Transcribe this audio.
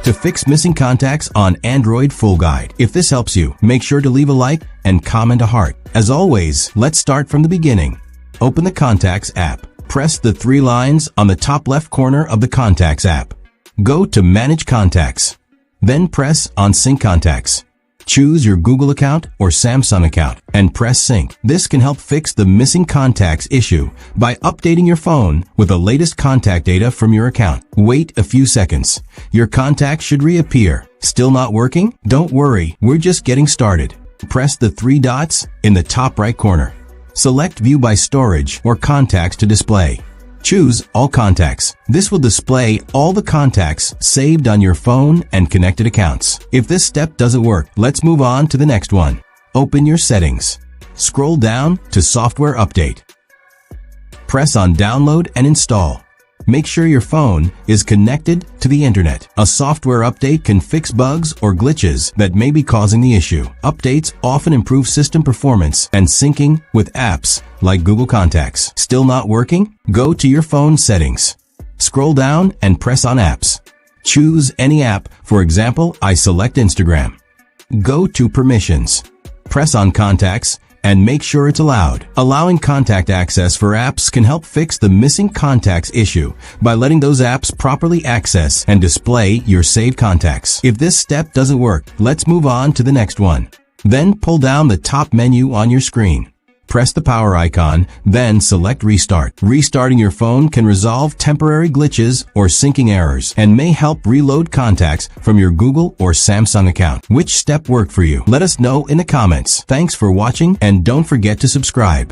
to fix missing contacts on Android full guide. If this helps you, make sure to leave a like and comment a heart. As always, let's start from the beginning. Open the Contacts app. Press the 3 lines on the top left corner of the Contacts app. Go to Manage Contacts. Then press on Sync Contacts. Choose your Google account or Samsung account and press Sync. This can help fix the missing contacts issue by updating your phone with the latest contact data from your account. Wait a few seconds. Your contacts should reappear. Still not working? Don't worry, we're just getting started. Press the 3 dots in the top right corner. Select View by Storage or Contacts to display. Choose All Contacts. This will display all the contacts saved on your phone and connected accounts. If this step doesn't work, let's move on to the next one. Open your settings. Scroll down to Software Update. Press on Download and Install. Make sure your phone is connected to the internet. A software update can fix bugs or glitches that may be causing the issue. Updates often improve system performance and syncing with apps like Google Contacts. Still not working? Go to your phone settings. Scroll down and press on Apps. Choose any app. For example, I select Instagram. Go to Permissions. Press on Contacts and make sure it's allowed. Allowing contact access for apps can help fix the missing contacts issue by letting those apps properly access and display your saved contacts. If this step doesn't work, let's move on to the next one. Then pull down the top menu on your screen. Press the power icon, then select Restart. Restarting your phone can resolve temporary glitches or syncing errors and may help reload contacts from your Google or Samsung account. Which step worked for you? Let us know in the comments. Thanks for watching and don't forget to subscribe.